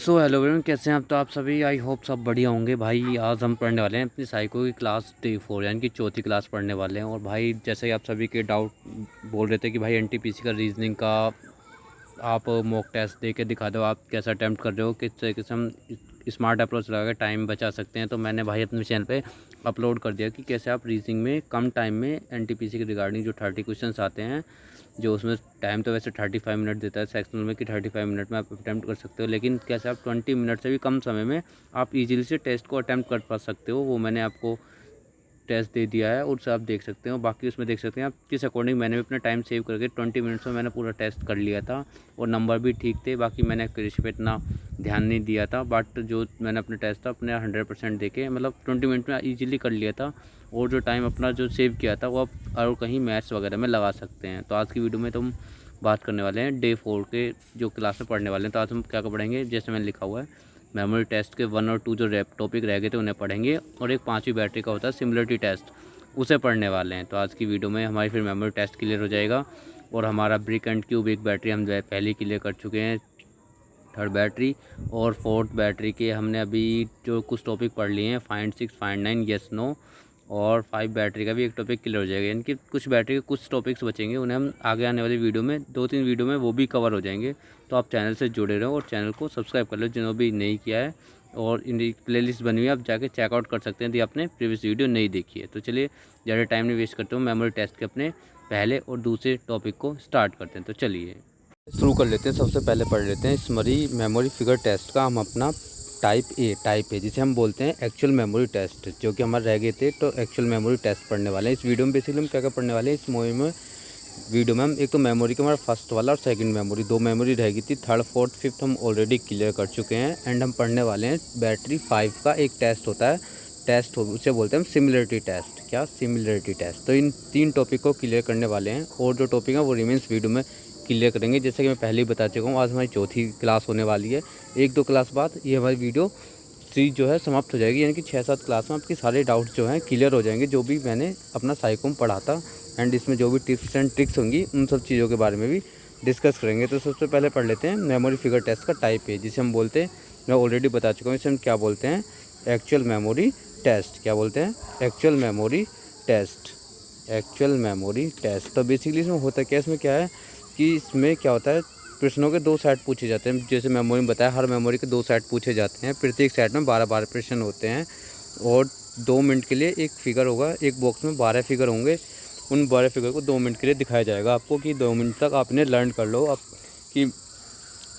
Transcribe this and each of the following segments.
So hello everyone, कैसे हैं आप? तो आप सभी आई होप सब बढ़िया होंगे। भाई आज हम पढ़ने वाले हैं अपनी साइको की क्लास डे 4 यानी कि चौथी क्लास पढ़ने वाले हैं। और भाई जैसे ही आप सभी के डाउट बोल रहे थे कि भाई एनटीपीसी का रीजनिंग का आप मॉक टेस्ट दे के दिखा दो, आप कैसा अटैम्प्ट कर रहे हो, किस तरीके से हम स्मार्ट अप्रोच लगा के टाइम बचा सकते हैं। तो मैंने भाई अपने चैनल पे अपलोड कर दिया कि कैसे आप रीजनिंग में कम टाइम में एनटीपीसी के रिगार्डिंग जो 30 क्वेश्चंस आते हैं, जो उसमें टाइम तो वैसे 35 मिनट देता है सेक्शनल में कि 35 मिनट में आप अटैम्प्ट कर सकते हो, लेकिन कैसे आप 20 मिनट से भी कम समय में आप इजीली से टेस्ट को अटैम्प्ट कर पा सकते हो, वो मैंने आपको टेस्ट दे दिया है। और उससे आप देख सकते हो, बाकी उसमें देख सकते हैं आप किस अकॉर्डिंग मैंने भी अपना टाइम सेव करके 20 मिनट्स में मैंने पूरा टेस्ट कर लिया था और नंबर भी ठीक थे। बाकी मैंने एक्यूरेसी पे इतना ध्यान नहीं दिया था, बट जो मैंने अपने टेस्ट था अपने 100% देके मतलब 20 मिनट में ईजिली कर लिया था। और जो टाइम अपना जो सेव किया था वो आप और कहीं मैथ्स वगैरह में लगा सकते हैं। तो आज की वीडियो में तो हम बात करने वाले हैं डे 4 के जो क्लास में पढ़ने वाले हैं। तो आज हम क्या पढ़ेंगे, जैसे मैंने लिखा हुआ है मेमोरी टेस्ट के 1 और 2 जो टॉपिक रह गए थे उन्हें पढ़ेंगे, और एक 5वीं बैटरी का होता है सिमिलरिटी टेस्ट, उसे पढ़ने वाले हैं। तो आज की वीडियो में हमारी फिर मेमोरी टेस्ट क्लियर हो जाएगा। और हमारा ब्रिक एंड क्यूब एक बैटरी हम पहले क्लियर कर चुके हैं, थर्ड बैटरी। और फोर्थ बैटरी के हमने अभी जो कुछ टॉपिक पढ़ लिए हैं, फाइंड 6 फाइंड 9 येस नो। और 5 बैटरी का भी एक टॉपिक क्लियर हो जाएगा, यानी कि कुछ बैटरी के कुछ टॉपिक्स बचेंगे, उन्हें हम आगे आने वाली वीडियो में 2-3 वीडियो में वो भी कवर हो जाएंगे। तो आप चैनल से जुड़े रहो और चैनल को सब्सक्राइब कर लो जिन्होंने भी नहीं किया है। और इनकी प्लेलिस्ट बनी हुई है, आप जाके चेकआउट कर सकते हैं यदि आपने प्रीवियस वीडियो नहीं देखी है। तो चलिए ज़्यादा टाइम नहीं वेस्ट करते हो, मेमोरी टेस्ट के अपने पहले और दूसरे टॉपिक को स्टार्ट करते हैं। तो चलिए शुरू कर लेते हैं। सबसे पहले पढ़ लेते हैं समरी मेमोरी फिगर टेस्ट का हम अपना टाइप ए जिसे हम बोलते हैं एक्चुअल मेमोरी टेस्ट, जो कि हमारे रह गए थे। तो एक्चुअल मेमोरी टेस्ट पढ़ने वाले हैं इस वीडियो में। बेसिकली हम क्या क्या पढ़ने वाले हैं इस वीडियो में हम एक तो मेमोरी का हमारा फर्स्ट वाला और सेकंड मेमोरी, 2 मेमोरी रह गई थी, थर्ड फोर्थ फिफ्थ हम ऑलरेडी क्लियर कर चुके हैं। एंड हम पढ़ने वाले हैं बैटरी 5 का एक टेस्ट होता है, टेस्ट हो उसे बोलते हैं हम सिमिलरिटी टेस्ट। क्या? Similarity test. तो इन 3 टॉपिक को क्लियर करने वाले हैं, और जो टॉपिक है वो रिमेंस वीडियो में क्लियर करेंगे। जैसे कि मैं पहले ही बता चुका हूँ, आज हमारी चौथी क्लास होने वाली है। 1-2 क्लास बाद ये हमारी वीडियो सीरीज जो है समाप्त हो जाएगी, यानी कि 6-7 क्लास में आपके सारे डाउट्स जो हैं क्लियर हो जाएंगे, जो भी मैंने अपना साइको में पढ़ा था। एंड इसमें जो भी टिप्स एंड ट्रिक्स होंगी उन सब चीज़ों के बारे में भी डिस्कस करेंगे। तो सबसे पहले पढ़ लेते हैं मेमोरी फिगर टेस्ट का टाइप ए, जिसे हम बोलते हैं, मैं ऑलरेडी बता चुका हूँ, इसे हम क्या बोलते हैं, एक्चुअल मेमोरी टेस्ट। क्या बोलते हैं? Actual memory test. Actual memory test. तो बेसिकली इसमें होता क्या है, इसमें क्या है कि इसमें क्या होता है, प्रश्नों के 2 सेट पूछे जाते हैं। जैसे मेमोरी में बताया, हर मेमोरी के 2 सेट पूछे जाते हैं, प्रत्येक सेट में 12-12 प्रश्न होते हैं। और 2 मिनट के लिए एक फिगर होगा, एक बॉक्स में 12 फिगर होंगे। उन 12 फिगर को 2 मिनट के लिए दिखाया जाएगा आपको, कि 2 मिनट तक आपने लर्न कर लो। आपकी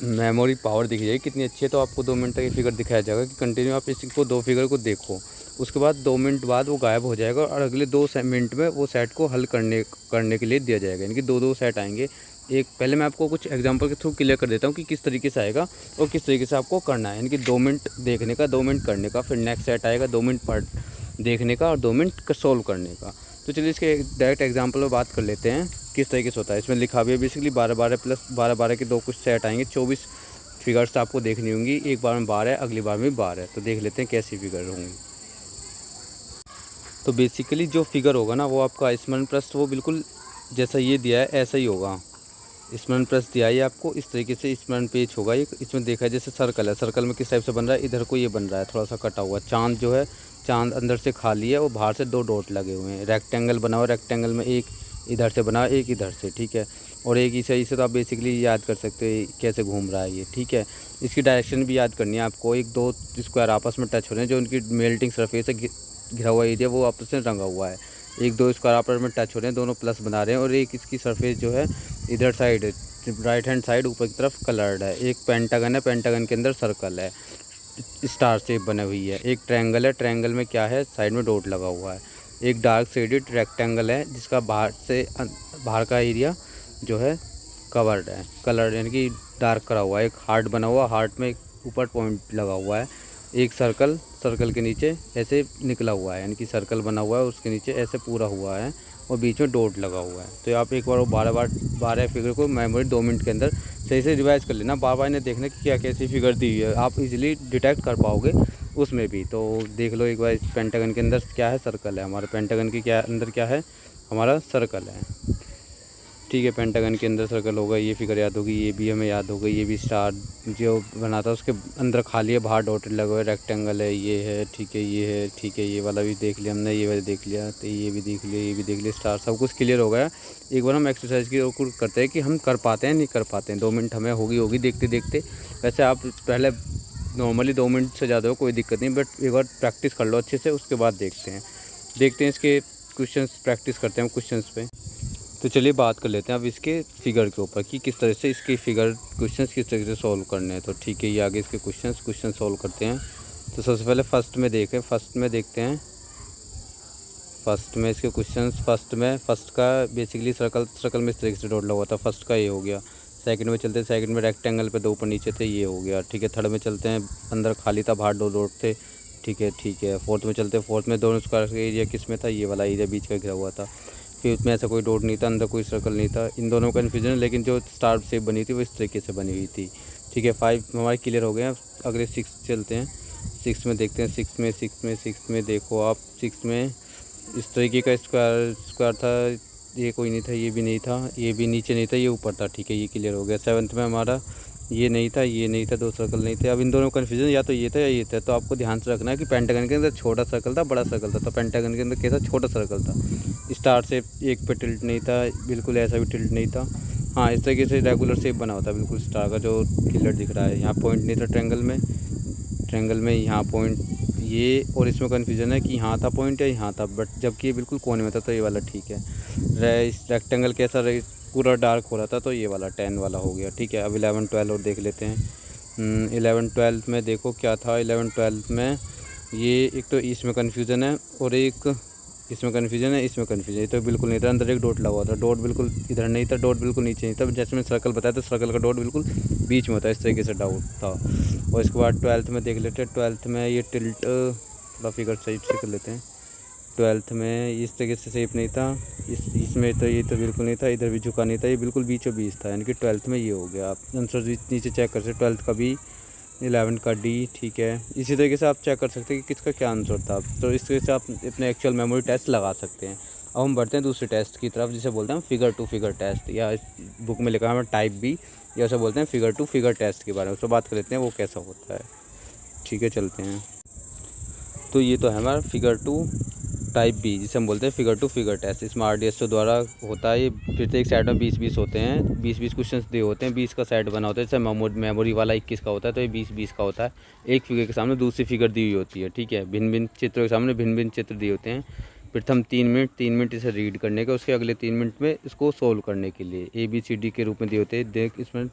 मेमोरी पावर दिख जाएगी कितनी अच्छी है। तो आपको 2 मिनट तक ये फिगर दिखाया जाएगा कि कंटिन्यू आप इसको 2 फिगर को देखो। उसके बाद 2 मिनट बाद वो गायब हो जाएगा, और अगले 2 मिनट में वो सेट को हल करने के लिए दिया जाएगा, यानी कि 2-2 सेट आएंगे। एक पहले मैं आपको कुछ एग्जांपल के थ्रू क्लियर कर देता हूँ कि किस तरीके से आएगा और किस तरीके से आपको करना है। यानी कि 2 मिनट देखने का, 2 मिनट करने का, फिर नेक्स्ट सेट आएगा 2 मिनट पढ़ देखने का और 2 मिनट सोल्व करने का। तो चलिए इसके डायरेक्ट एग्जांपल में बात कर लेते हैं किस तरीके से होता है। इसमें लिखा भी है बेसिकली 12-12 प्लस 12-12 के 2 कुछ सेट आएंगे, 24 फिगर्स आपको देखनी होंगी। एक बार में 12 अगली बार में 12। तो देख लेते हैं कैसी फिगर होंगी। तो बेसिकली जो फिगर होगा ना, वो आपका स्मरण प्रश्न वो बिल्कुल जैसा ये दिया है ऐसा ही होगा। स्मरण प्रश्न दिया है आपको इस तरीके से, स्मरण पेज होगा ये। इसमें देखा है जैसे सर्कल है, सर्कल में किस टाइप से बन रहा है, इधर को ये बन रहा है थोड़ा सा कटा हुआ। चांद जो है, चांद अंदर से खाली है और बाहर से 2 डॉट लगे हुए हैं। रेक्टेंगल बना हुआ, रेक्टेंगल में एक इधर से बना एक इधर से, ठीक है। और एक इसे तो आप बेसिकली याद कर सकते हो कैसे घूम रहा है ये, ठीक है। इसकी डायरेक्शन भी याद करनी है आपको। 1-2 स्क्वायर आपस में टच हो रहे हैं, जो उनकी मेल्टिंग सरफेस है, घिरा हुआ एरिया वो आपस में रंगा हुआ है। 1-2 स्क्वायर आपस में टच हो रहे हैं, दोनों प्लस बना रहे हैं। और एक इसकी सरफेस जो है इधर साइड राइट हैंड साइड ऊपर की तरफ कलर्ड है। एक पेंटागन है, पेंटागन के अंदर सर्कल है, स्टार शेप बनी हुई है। एक ट्रायंगल है, ट्रायंगल में क्या है, साइड में डॉट लगा हुआ है। एक डार्क शेडेड रेक्टेंगल है, जिसका बाहर का एरिया जो है कवर्ड है, कलर यानी कि डार्क करा हुआ है। एक हार्ट बना हुआ, हार्ट में ऊपर पॉइंट लगा हुआ है। एक सर्कल, सर्कल के नीचे ऐसे निकला हुआ है, यानी कि सर्कल बना हुआ है, उसके नीचे ऐसे पूरा हुआ है और बीच में डॉट लगा हुआ है। तो आप एक बार वो 12 फिगर को मेमोरी 2 मिनट के अंदर सही से रिवाइज कर लेना। बार बार इन्हें देखना कि क्या कैसी फिगर दी हुई है, आप इजीली डिटेक्ट कर पाओगे उसमें भी। तो देख लो एक बार, इस पेंटागन के अंदर क्या है, सर्कल है हमारा। पेंटागन के क्या अंदर क्या है, हमारा सर्कल है, ठीक है। पेंटागन के अंदर सर्कल होगा, ये फिगर याद होगी, ये भी हमें याद होगा, ये भी स्टार जो बना था उसके अंदर खाली है, बाहर डॉटेड लगा हुआ है, रेक्टेंगल है, ये है, ठीक है, ये है, ठीक है, ये वाला भी देख लिया हमने, ये वाला देख लिया, तो ये भी देख लिया, ये भी देख लिया, स्टार सब कुछ क्लियर हो गया। एक बार हम एक्सरसाइज की ओर करते हैं कि हम कर पाते हैं नहीं कर पाते हैं। 2 मिनट हमें होगी देखते देखते। वैसे आप पहले नॉर्मली 2 मिनट से ज़्यादा हो कोई दिक्कत नहीं, बट एक बार प्रैक्टिस कर लो अच्छे से, उसके बाद देखते हैं इसके क्वेश्चंस, प्रैक्टिस करते हैं क्वेश्चंस पे। तो चलिए बात कर लेते हैं अब इसके फिगर के ऊपर कि किस तरह से इसके फिगर क्वेश्चंस किस तरह से सॉल्व करने हैं। तो ठीक है, ये आगे इसके क्वेश्चन सॉल्व करते हैं। तो सबसे पहले फर्स्ट में देखते हैं इसके क्वेश्चंस। फर्स्ट का बेसिकली सर्कल में इस तरीके से डॉट लगा हुआ था, फर्स्ट का ये हो गया। सेकंड में चलते हैं, सेकंड में रेक्टेंगल पे 2 ऊपर नीचे थे, ये हो गया, ठीक है। थर्ड में चलते हैं, अंदर खाली था, बाहर 2 डॉट थे, ठीक है। फोर्थ में चलते हैं, फोर्थ में दोनों स्क्वायर का एरिया किस में था, ये वाला एरिया बीच का घिरा हुआ था। फिफ्थ में ऐसा कोई डॉट नहीं था, अंदर कोई सर्कल नहीं था। इन दोनों का कन्फ्यूजन है, लेकिन जो स्टार शेप बनी थी वो इस तरीके से बनी हुई थी, ठीक है। 5 हमारे क्लियर हो गए हैं। अगले 6 चलते हैं, 6 में देखते हैं। 6 में देखो आप, 6 में इस तरीके का स्क्वायर था, ये कोई नहीं था, ये भी नहीं था, ये भी नीचे नहीं था, ये ऊपर था, ठीक है, ये क्लियर हो गया। 7th में हमारा ये नहीं था, 2 सर्कल नहीं थे। अब इन दोनों का कन्फ्यूजन या तो ये था या ये था। तो आपको ध्यान से रखना है कि पेंटागन के अंदर छोटा सर्कल था, बड़ा सर्कल था। तो पेंटागन के अंदर कैसा छोटा सर्कल था, स्टार शेप एक पे टिल्ट नहीं था, बिल्कुल ऐसा भी टिल्ट नहीं था। हाँ, इस तरीके से रेगुलर शेप बना हुआ था बिल्कुल स्टार का, जो क्लियर दिख रहा है। यहाँ पॉइंट नहीं था ट्रायंगल में यहाँ पॉइंट, ये और इसमें कन्फ्यूजन है कि यहाँ था पॉइंट या यहाँ था, बट जबकि ये बिल्कुल कोने में था, तो ये वाला ठीक है। रेक्टेंगल कैसा पूरा डार्क हो रहा था, तो ये वाला 10 वाला हो गया, ठीक है। अब 11 12 और देख लेते हैं। 11 12 में देखो क्या था। 11 12 में ये एक तो इसमें कन्फ्यूज़न है और एक इसमें कन्फ्यूजन है, इसमें कन्फ्यूजन है। तो बिल्कुल नहीं था, अंदर एक डॉट लगा हुआ था, डॉट बिल्कुल इधर नहीं था, डॉट बिल्कुल नीचे नहीं था। जैसे मैंने सर्कल बताया था, सर्कल का डॉट बिल्कुल बीच में होता है, इस तरीके से डाउट था। और इसके बाद 12th में देख लेते हैं। 12th में ये टिल्ट, थोड़ा फिगर सही से कर लेते हैं। 12th में इस तरीके से शेप नहीं था, इसमें तो ये तो बिल्कुल नहीं था, इधर भी झुका नहीं था, ये बिल्कुल बीचों बीच था, यानी कि 12th में ये हो गया। आप आंसर नीचे चेक कर सकते, 12th का बी, 11 का डी, ठीक है। इसी तरीके से आप चेक कर सकते हैं कि किसका क्या आंसर था। तो इस तरीके से आप अपने एक्चुअल मेमोरी टेस्ट लगा सकते हैं। अब हम बढ़ते हैं दूसरे टेस्ट की तरफ, जिसे बोलते हैं फिगर टू फिगर टेस्ट, या इस बुक में लिखा है हमें टाइप बी, या उसे बोलते हैं फिगर टू फिगर टेस्ट के बारे में। उससे बात कर लेते हैं वो कैसा होता है, ठीक है, चलते हैं। तो ये तो है हमारा फिगर टू टाइप बी, जिसे हम बोलते हैं फिगर टू फिगर टेस्ट। इसमें RDSO द्वारा होता है। ये प्रत्येक सेट में 20-20 होते हैं, 20-20 क्वेश्चन दिए होते हैं, 20 का सेट बना होता है। जैसे मेमोरी वाला 21 का होता है, तो ये 20-20 का होता है। एक फिगर के सामने दूसरी फिगर दी हुई होती है, ठीक है। भिन्न भिन्न चित्रों के सामने भिन्न भिन्न चित्र दिए होते हैं। प्रथम 3 मिनट इसे रीड करने के, उसके अगले 3 मिनट में इसको सोल्व करने के लिए ABCD के रूप में दिए होते हैं। देख, इसमें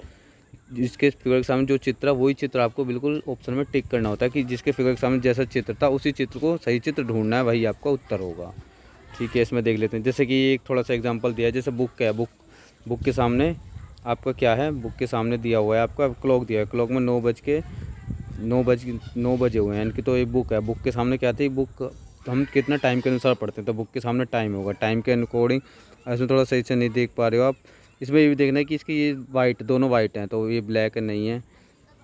जिसके फिगर के सामने जो चित्र है वही चित्र आपको बिल्कुल ऑप्शन में टिक करना होता है कि जिसके फिगर के सामने जैसा चित्र था उसी चित्र को सही चित्र ढूंढना है, वही आपका उत्तर होगा, ठीक है। इसमें देख लेते हैं, जैसे कि एक थोड़ा सा एग्जांपल दिया है। जैसे बुक क्या है, बुक के सामने आपका क्या है, बुक के सामने दिया हुआ है आपका क्लॉक दिया है। क्लॉक में 9 बजे हुए हैं, यानी कि तो ये बुक है। बुक के सामने क्या थी, बुक हम कितना टाइम के अनुसार पढ़ते हैं, तो बुक के सामने टाइम होगा, टाइम के अकॉर्डिंग। इसमें थोड़ा सही से नहीं देख पा रहे हो आप। इसमें ये भी देखना है कि इसकी ये वाइट, दोनों वाइट हैं, तो ये ब्लैक नहीं है,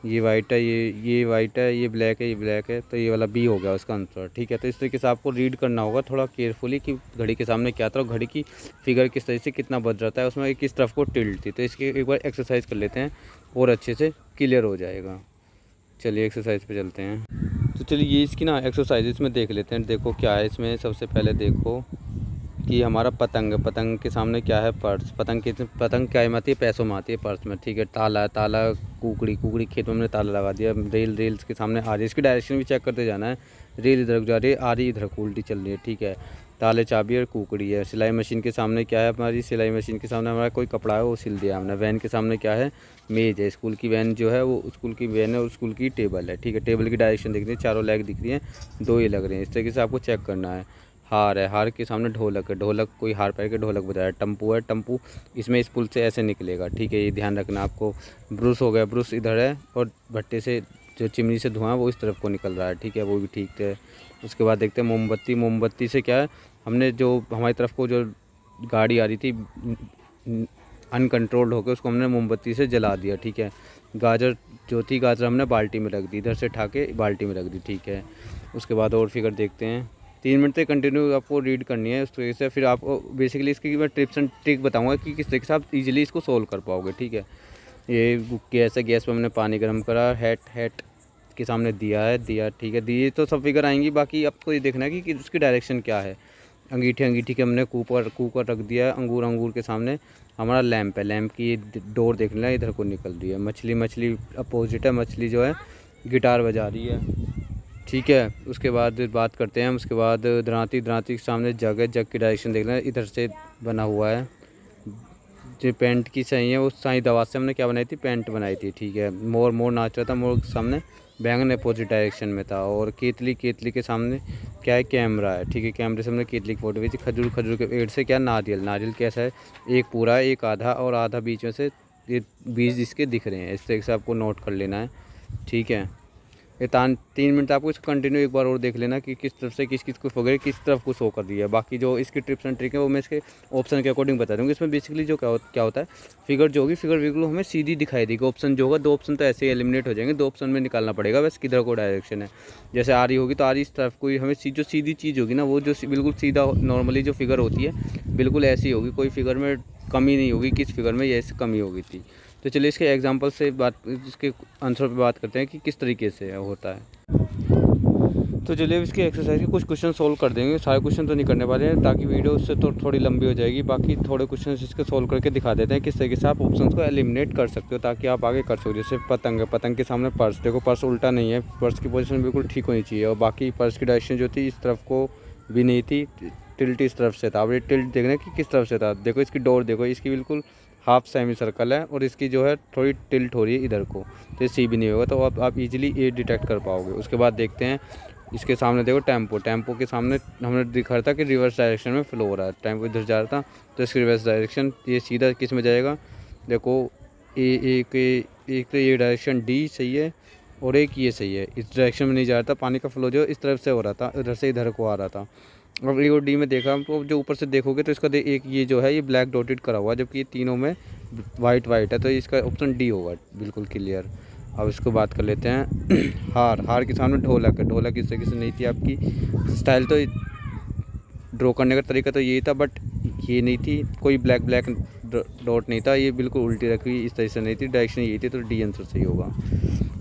ये वाइट है, ये वाइट है, ये ब्लैक है, तो ये वाला बी हो गया उसका आंसर, ठीक है। तो इस तरीके से आपको रीड करना होगा थोड़ा केयरफुली कि घड़ी के सामने क्या था और घड़ी की फिगर किस तरह से कितना बज रहा है, उसमें किस तरफ को टिल्ट थी। तो इसकी एक बार एक्सरसाइज कर लेते हैं और अच्छे से क्लियर हो जाएगा। चलिए एक्सरसाइज पे चलते हैं। तो चलिए ये इसकी ना एक्सरसाइज इसमें देख लेते हैं। देखो क्या है इसमें, सबसे पहले देखो कि हमारा पतंग के सामने क्या है, पर्स। पतंग क्या में आती है, पैसों में आती है, पर्स में, ठीक है। ताला कुकड़ी खेत में हमने ताला लगा दिया। रेल के सामने आ रही है, इसकी डायरेक्शन भी चेक करते जाना है। रेल इधर जा रही है, आ रही इधर उल्टी चल रही है, ठीक है। ताले, चाबी और कुकड़ी है। सिलाई मशीन के सामने क्या है हमारी, सिलाई मशीन के सामने हमारा कोई कपड़ा है वो सिल दिया हमने। वैन के सामने क्या है, मेज़ है। स्कूल की वैन जो है वो स्कूल की वैन है और स्कूल की टेबल है, ठीक है। टेबल की डायरेक्शन दिख रही है, चारों लेग दिख रही हैं, 2 ये लग रहे हैं। इस तरीके से आपको चेक करना है। हार है, हार के सामने ढोलक है, ढोलक कोई हार पैर के ढोलक बजाया। टम्पू है, टम्पू इसमें इस पुल से ऐसे निकलेगा, ठीक है, ये ध्यान रखना आपको। ब्रुश हो गया, ब्रुश इधर है और भट्टे से जो चिमनी से धुआं वो इस तरफ को निकल रहा है, ठीक है, वो भी ठीक है। उसके बाद देखते हैं मोमबत्ती से क्या है, हमने जो हमारी तरफ को जो गाड़ी आ रही थी अनकंट्रोल्ड होकर, उसको हमने मोमबत्ती से जला दिया, ठीक है। गाजर जो थी, गाजर हमने बाल्टी में रख दी, इधर से उठा के बाल्टी में रख दी, ठीक है। उसके बाद और फिगर देखते हैं। 3 मिनट तक कंटिन्यू आपको रीड करनी है उस तरीके से। फिर आपको बेसिकली इसकी मैं टिप्स एंड ट्रिक बताऊँगा कि किस तरीके से आप ईजिली इसको सोल्व कर पाओगे, ठीक है। ये गैस है, गैस पर हमने पानी गर्म करा, हेट के सामने दिया, ठीक है। दिए तो सब फिगर आएंगी, बाकी आपको ये देखना है कि उसकी डायरेक्शन क्या है। अंगीठी के हमने कुकर रख दिया, अंगूर के सामने हमारा लैंप है, लैंप की डोर देख लेना इधर को निकल रही है। मछली अपोजिट है, मछली जो है गिटार बजा रही है, ठीक है। उसके बाद बात करते हैं हम, उसके बाद दरांती के सामने जग है, जग की डायरेक्शन देख लेना इधर से बना हुआ है। जो पेंट की सही है, उस साई दवा से हमने क्या बनाई थी, पेंट बनाई थी, ठीक है। मोर नाच रहा था, मोर के सामने बैंगन अपोजिट डायरेक्शन में था। और केतली के सामने क्या है, कैमरा है, ठीक है। कैमरे से हमने केतली की फोटो भेजी। खजूर के पेड़ से क्या, नारियल कैसा है, एक पूरा है, एक आधा, और आधा बीच में से ये बीज इसके दिख रहे हैं। इस तरीके से आपको नोट कर लेना है, ठीक है। ये 3 मिनट आपको इसको कंटिन्यू एक बार और देख लेना कि किस तरफ से किस को वगैरह किस तरफ को शो कर रही है। बाकी जो इसकी टिप्स एंड ट्रिक है वो मैं इसके ऑप्शन के अकॉर्डिंग बता दूँगी। इसमें बेसिकली जो क्या होता है, फिगर जो होगी, फिगर बिल्कुल हमें सीधी दिखाई देगी। ऑप्शन जो होगा, 2 ऑप्शन तो ऐसे ही एलिमिनेट हो जाएंगे, 2 ऑप्शन में निकालना पड़ेगा बस किधर को डायरेक्शन है। जैसे आ रही होगी तो आ रही इस तरफ कोई हमें जो सीधी चीज़ होगी ना, वो जो बिल्कुल सीधा नॉर्मली जो फिगर होती है बिल्कुल ऐसी होगी, कोई फिगर में कमी नहीं होगी। किस फिगर में ये कमी होगी थी। तो चलिए इसके एग्जाम्पल से इसके आंसर पर बात करते हैं कि किस तरीके से होता है। तो चलिए इसकी एक्सरसाइज के कुछ क्वेश्चन सोल्व कर देंगे। सारे क्वेश्चन तो नहीं करने वाले हैं ताकि वीडियो उससे तो थोड़ी लंबी हो जाएगी। बाकी थोड़े क्वेश्चन इसके सोल्व करके दिखा देते हैं किस तरीके से आप ऑप्शंस को एलिमिनेट कर सकते हो ताकि आप आगे कर सको। जैसे पतंग है, पतंग के सामने पर्स, देखो पर्स उल्टा नहीं है, पर्स की पोजीशन बिल्कुल ठीक होनी चाहिए। और बाकी पर्स की डायरेक्शन जो थी इस तरफ को भी नहीं थी, टिल्ट इस तरफ से था। अब ये टिल्ट देखना कि किस तरफ से था। देखो इसकी डोर देखो, इसकी बिल्कुल हाफ सेमी सर्कल है और इसकी जो है थोड़ी टिल्ट हो रही है इधर को, तो ये सी भी नहीं होगा। तो आप इजीली ये डिटेक्ट कर पाओगे। उसके बाद देखते हैं इसके सामने, देखो टेम्पो के सामने हमने दिखा रहा था कि रिवर्स डायरेक्शन में फ्लो हो रहा है। टेम्पो इधर जा रहा था तो इसकी रिवर्स डायरेक्शन, ये सीधा किस में जाएगा, देखो एक तो ये डायरेक्शन डी सही है और एक ये सही है। इस डायरेक्शन में नहीं जा रहा था, पानी का फ्लो जो इस तरफ से हो रहा था, इधर से इधर को आ रहा था। अब ए और डी में देखा तो जो ऊपर से देखोगे तो इसका एक ये जो है ये ब्लैक डॉटेड करा हुआ है, जबकि ये तीनों में वाइट है। तो इसका ऑप्शन डी होगा, बिल्कुल क्लियर। अब इसको बात कर लेते हैं हार के सामने ढोलक इस तरीके से नहीं थी। आपकी स्टाइल तो ड्रॉ करने का तरीका तो यही था, बट ये नहीं थी, कोई ब्लैक डॉट नहीं था, ये बिल्कुल उल्टी रखी हुई इस तरह से नहीं थी, डायरेक्शन यही थी, तो डी आंसर सही होगा।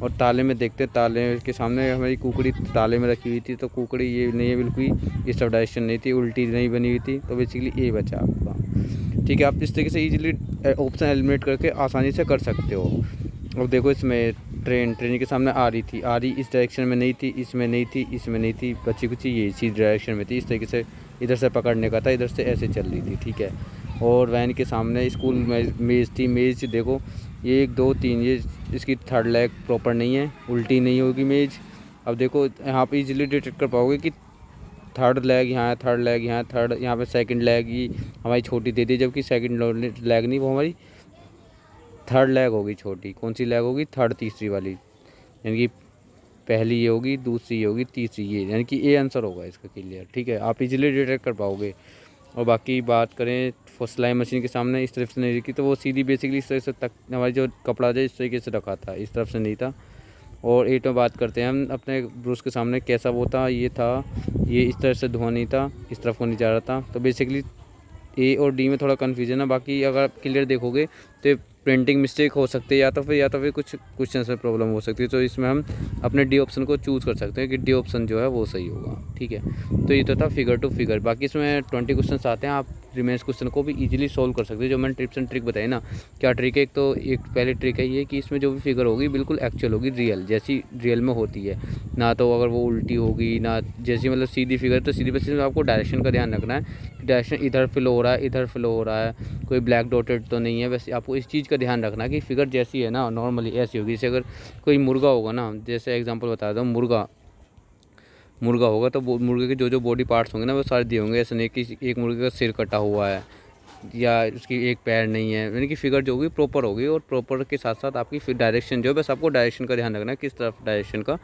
और ताले में देखते हैं, ताले के सामने हमारी कुकड़ी ताले में रखी हुई थी, तो कुकड़ी ये नहीं है, बिल्कुल इस तरफ डायरेक्शन नहीं थी, उल्टी नहीं बनी हुई थी, तो बेसिकली ए बचा आपका, ठीक है। आप इस तरीके से इजीली ऑप्शन एलिमिनेट करके आसानी से कर सकते हो। अब देखो इसमें ट्रेन के सामने आ रही इस डायरेक्शन में नहीं थी, इसमें नहीं थी, इसमें नहीं थी, बची कुछ ये इसी डायरेक्शन में थी। इस तरीके से इधर से पकड़ने का था, इधर से ऐसे चल रही थी, ठीक है। और वैन के सामने स्कूल मेज़ थी, मेज़ देखो 1 2 3, ये इसकी थर्ड लेग प्रॉपर नहीं है, उल्टी नहीं होगी मेज़। अब देखो यहाँ पे इजीली डिटेक्ट कर पाओगे कि थर्ड लेग यहाँ है, थर्ड लेग यहाँ, थर्ड यहाँ पे सेकंड लेग ही हमारी छोटी दे दी, जबकि सेकंड लेग नहीं, वो हमारी थर्ड लेग होगी छोटी। कौन सी लेग होगी, थर्ड, तीसरी वाली, यानी कि पहली ये होगी, दूसरी ये होगी, तीसरी ये, यानी कि ए आंसर होगा इसका क्लियर, ठीक है। आप इजीली डिटेक्ट कर पाओगे। और बाकी बात करें सिलाई मशीन के सामने इस तरफ से नहीं रखी, तो वो सीधी बेसिकली इस तरह से तक हमारी जो कपड़ा जो इस तरीके से रखा था, इस तरफ से नहीं था। और 8 में बात करते हैं हम अपने ब्रश के सामने, कैसा वो था, ये था, ये इस तरफ से धुआं नहीं था, इस तरफ को नहीं जा रहा था। तो बेसिकली ए और डी में थोड़ा कन्फ्यूजन है। बाकी अगर आप क्लियर देखोगे तो प्रिंटिंग मिस्टेक हो सकती है, या तो फिर कुछ क्वेश्चन में प्रॉब्लम हो सकती है। तो इसमें हम अपने डी ऑप्शन को चूज़ कर सकते हैं कि डी ऑप्शन जो है वो सही होगा, ठीक है। तो ये तो था फिगर टू फिगर। बाकी इसमें 20 क्वेश्चन आते हैं, आप रिमेंस क्वेश्चन को भी इजीली सोल्व कर सकते हो। जो मैंने टिप्स एंड ट्रिक बताई ना, क्या ट्रिक है, एक तो एक पहले ट्रिक है ये कि इसमें जो भी फिगर होगी बिल्कुल एक्चुअल होगी, रियल जैसी रियल में होती है ना। तो अगर वो उल्टी होगी ना, जैसी मतलब सीधी फिगर, तो सीधी बेसिस में आपको डायरेक्शन का ध्यान रखना है, डायरेक्शन इधर फ्लो हो रहा है, इधर फ्लो हो रहा है, कोई ब्लैक डॉटेड तो नहीं है। वैसे आपको इस चीज़ का ध्यान रखना है कि फिगर जैसी है ना नॉर्मली ऐसी होगी। जैसे अगर कोई मुर्गा होगा ना, जैसे एग्जांपल बता दूँ, मुर्गा होगा तो मुर्गे के जो बॉडी पार्ट्स होंगे ना वो सारे दिए होंगे। ऐसा नहीं कि एक मुर्गे का सिर कटा हुआ है या उसकी एक पैर नहीं है, यानी कि फिगर जो होगी प्रॉपर होगी। और प्रॉपर के साथ साथ आपकी फिर डायरेक्शन जो है, बस आपको डायरेक्शन का ध्यान रखना है किस तरफ डायरेक्शन का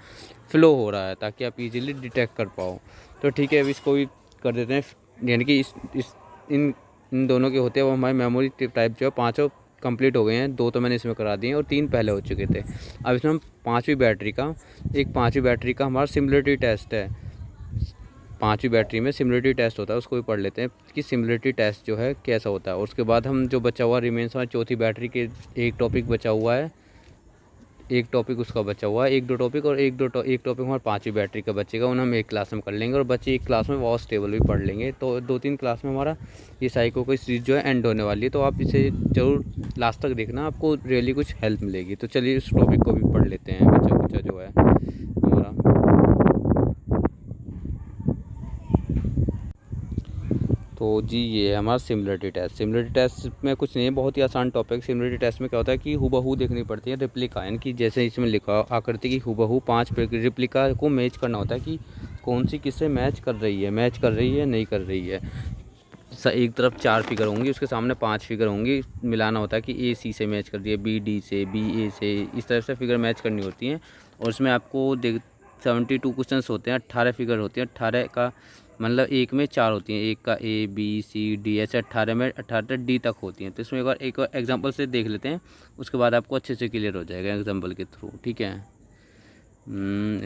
फ्लो हो रहा है, ताकि आप इजीली डिटेक्ट कर पाओ। तो ठीक है, अब इसको भी कर देते हैं, यानी कि इन दोनों के होते हैं वो हमारे मेमोरी टाइप जो है 5 कंप्लीट हो गए हैं। 2 तो मैंने इसमें करा दिए और 3 पहले हो चुके थे। अब इसमें हम 5वीं बैटरी का हमारा सिमिलरिटी टेस्ट है। 5वीं बैटरी में सिमिलरिटी टेस्ट होता है, उसको भी पढ़ लेते हैं कि सिमिलरिटी टेस्ट जो है कैसा होता है। और उसके बाद हम जो बचा हुआ रिमेन्स हमारी चौथी बैटरी के एक टॉपिक बचा हुआ है, एक टॉपिक उसका बचा हुआ है, एक दो टॉपिक और एक टॉपिक हमारे 5वीं बैटरी का बचेगा, उन्हें हम एक क्लास में कर लेंगे और बच्चे एक क्लास में वॉश टेबल भी पढ़ लेंगे। तो 2-3 क्लास में हमारा ये साइको की सीरीज जो है एंड होने वाली है। तो आप इसे ज़रूर लास्ट तक देखना, आपको रियली कुछ हेल्प मिलेगी। तो चलिए इस टॉपिक को भी पढ़ लेते हैं बच्चा कुचा जो है हमारा। तो जी ये है हमारा सिमिलरिटी टेस्ट। सिमिलरिटी टेस्ट में कुछ नहीं है, बहुत ही आसान टॉपिक। सिमिलरिटी टेस्ट में क्या होता है कि हुबहू देखनी पड़ती है रिप्लिका, यानी कि जैसे इसमें लिखा आकृति की हुबहू 5 रिप्लिका को मैच करना होता है कि कौन सी किससे मैच कर रही है, नहीं कर रही है। एक तरफ 4 फिगर होंगी, उसके सामने 5 फिगर होंगी, मिलाना होता है कि ए सी से मैच कर रही है, बी डी से, बी ए से, इस तरह से फिगर मैच करनी होती हैं। और उसमें आपको 72 क्वेश्चन होते हैं, 18 फिगर होती हैं। 18 का मतलब एक में 4 होती हैं, एक का ए बी सी डी, ऐसे 18 में 18 डी तक होती हैं। तो इसमें एक बार एग्जांपल से देख लेते हैं, उसके बाद आपको अच्छे से क्लियर हो जाएगा एग्जांपल के थ्रू। ठीक है,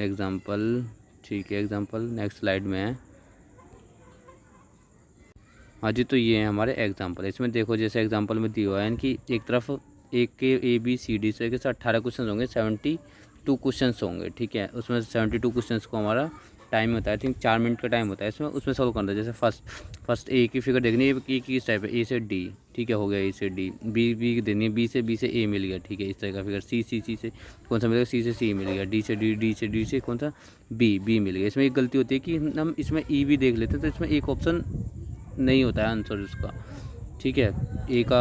एग्जांपल, ठीक है, एग्जांपल नेक्स्ट स्लाइड में है। हाँ जी, तो ये है हमारे एग्जांपल। इसमें देखो जैसे एग्जांपल में दिया हुआ है कि एक तरफ एक के ए बी सी डी से 18 क्वेश्चन होंगे, 72 क्वेश्चन होंगे। ठीक है, उसमें 72 क्वेश्चन को हमारा टाइम होता है, आई थिंक 4 मिनट का टाइम होता है इसमें, उसमें सॉल्व करना है। जैसे फर्स्ट ए की फिगर देखनी है, ए किस टाइप है, ए से डी, ठीक है, हो गया ए से डी। बी देनी है, बी से ए मिल गया, ठीक है, इस तरह का फिगर। सी से कौन सा मिलेगा, सी से सी मिल गया। डी से डी कौन सा, बी मिल गया। इसमें एक गलती होती है कि हम इसमें ई भी देख लेते हैं, तो इसमें एक ऑप्शन नहीं होता है आंसर उसका। ठीक है, एक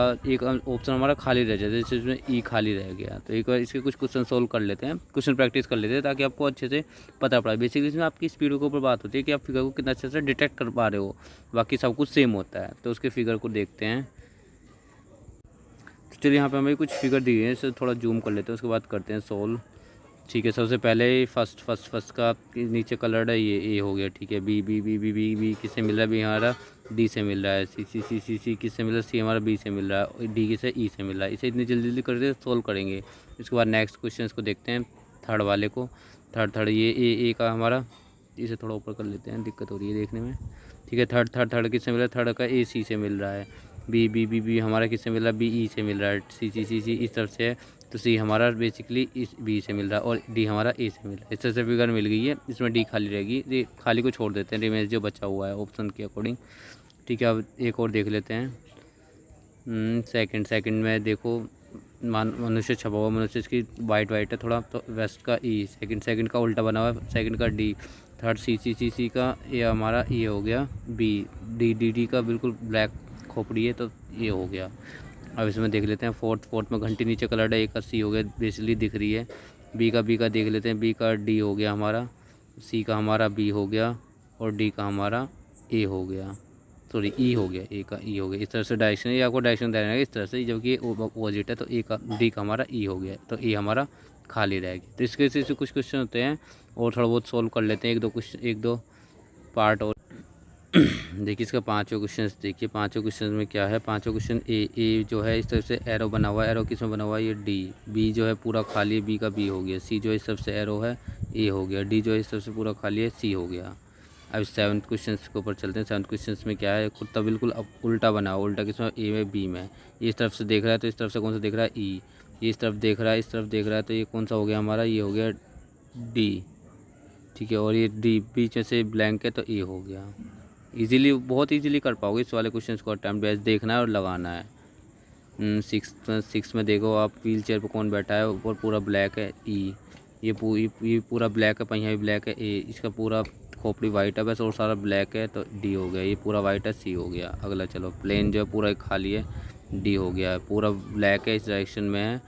ऑप्शन हमारा खाली रह जाता है, जैसे इसमें ई खाली रह गया। तो एक बार इसके कुछ क्वेश्चन सोल्व कर लेते हैं, क्वेश्चन प्रैक्टिस कर लेते हैं, ताकि आपको अच्छे से पता पड़ा। बेसिकली इसमें आपकी स्पीड के ऊपर बात होती है कि आप फिगर को कितना अच्छे से डिटेक्ट कर पा रहे हो, बाकी सब कुछ सेम होता है। तो उसके फिगर को देखते हैं। तो चलिए यहाँ पे हमें कुछ फिगर दी है, इसे थोड़ा जूम कर लेते हैं, उसके बाद करते हैं सोल्व। ठीक है, सबसे पहले फर्स्ट का नीचे कलर्ड है, ये ए हो गया। ठीक है, बी किससे मिल रहा है, बी हमारा डी से मिल रहा है। सी किससे मिल रहा है, सी हमारा बी से मिल रहा है। डी किससे, ई से मिल रहा है। इसे इतनी जल्दी करके सोल्व करेंगे। इसके बाद नेक्स्ट क्वेश्चन को देखते हैं, थर्ड वाले को। थर्ड ये ए का हमारा, इसे थोड़ा ऊपर कर लेते हैं, दिक्कत हो रही है देखने में। ठीक है, थर्ड किससे मिल रहा है, थर्ड का ए सी से मिल रहा है। बी हमारा किससे मिल रहा है, बी ई से मिल रहा है। सी इस तरफ से है, तो सी हमारा बेसिकली इस बी से मिल रहा है, और डी हमारा ए से मिल रहा है। इस तरह से फिगर मिल गई है। इसमें डी खाली रहेगी, ये खाली को छोड़ देते हैं, रिमेज जो बचा हुआ है ऑप्शन के अकॉर्डिंग। ठीक है, अब एक और देख लेते हैं। सेकंड में देखो मनुष्य छपा हुआ, मनुष्य की वाइट है थोड़ा, तो वेस्ट का ई। सेकंड का उल्टा बना हुआ है, सेकंड का डी। थर्ड सी का ये हमारा ये हो गया बी। डी का बिल्कुल ब्लैक खोपड़ी है, तो ये हो गया। अब इसमें देख लेते हैं फोर्थ में घंटी नीचे कलर्ड है, ए का सी हो गया, बेसिकली दिख रही है। बी का देख लेते हैं, बी का डी हो गया हमारा, सी का हमारा बी हो गया, और डी का हमारा ए हो गया, सॉरी ई हो गया, ए का ई हो गया। इस तरह से डायरेक्शन, ये आपको डायरेक्शन देना है इस तरह से, जबकि अपोजिट है। तो ए का डी का हमारा ई हो गया, तो ए हमारा खाली रहेगी। तो इसके से कुछ क्वेश्चन होते हैं और थोड़ा बहुत सोल्व कर लेते हैं, एक दो पार्ट और। देखिए इसका 5 क्वेश्चन देखिए, 5 क्वेश्चन में क्या है। 5 क्वेश्चन ए जो है इस तरफ से एरो बना हुआ है, एरो किस में बना हुआ है, ये डी। बी जो है पूरा खाली है, बी का बी हो गया। सी जो है इस तरफ से एरो है, ए हो गया। डी जो है इस तरफ से पूरा खाली है, सी हो गया। अब 7th क्वेश्चन के ऊपर चलते हैं। 7th क्वेश्चन में क्या है, कुत्ता बिल्कुल अब उल्टा बना हुआ, उल्टा किस में, ए में बी में। ये इस तरफ से देख रहा है, तो इस तरफ से कौन सा देख रहा है, ई। ये इस तरफ देख रहा है, इस तरफ देख रहा है, तो ये कौन सा हो गया हमारा, ये हो गया डी। ठीक है, और ये डी बीच में से ब्लैंक है, तो ए हो गया। बहुत इजीली कर पाओगे इस वाले क्वेश्चन को। अटैम्प्ट बेस देखना है और लगाना है। 6 में देखो आप, व्हील चेयर पर कौन बैठा है, ऊपर पूरा ब्लैक है, ई। ये पूरा ब्लैक है, पहिया भी ब्लैक है, ए। इसका पूरा खोपड़ी वाइट है बस, और सारा ब्लैक है, तो डी हो गया। ये पूरा वाइट है, सी हो गया। अगला चलो, प्लेन जो है पूरा खाली है, डी हो गया। पूरा ब्लैक है, इस डायरेक्शन में है,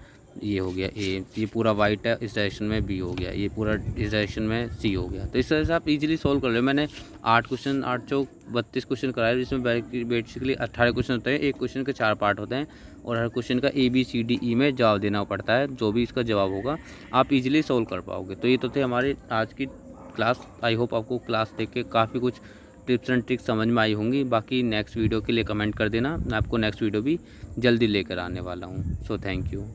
ये हो गया ए। ये पूरा वाइट है, इस डायरेक्शन में बी हो गया। ये पूरा इस डायरेक्शन में सी हो गया। तो इस तरह से आप इजीली सोल्व कर लो। मैंने 8 क्वेश्चन 8 चौक 32 क्वेश्चन कराए, जिसमें बेसिकली 18 क्वेश्चन होते हैं। एक क्वेश्चन के 4 पार्ट होते हैं, और हर क्वेश्चन का A B C D E में जवाब देना पड़ता है। जो भी इसका जवाब होगा आप इजीली सोल्व कर पाओगे। तो ये तो थे हमारे आज की क्लास। आई होप आपको क्लास देख के काफ़ी कुछ टिप्स एंड ट्रिक्स समझ में आई होंगी। बाकी नेक्स्ट वीडियो के लिए कमेंट कर देना, मैं आपको नेक्स्ट वीडियो भी जल्दी लेकर आने वाला हूँ। So thank you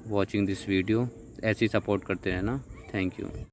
watching this video. ऐसे ही सपोर्ट करते रहना। Thank you.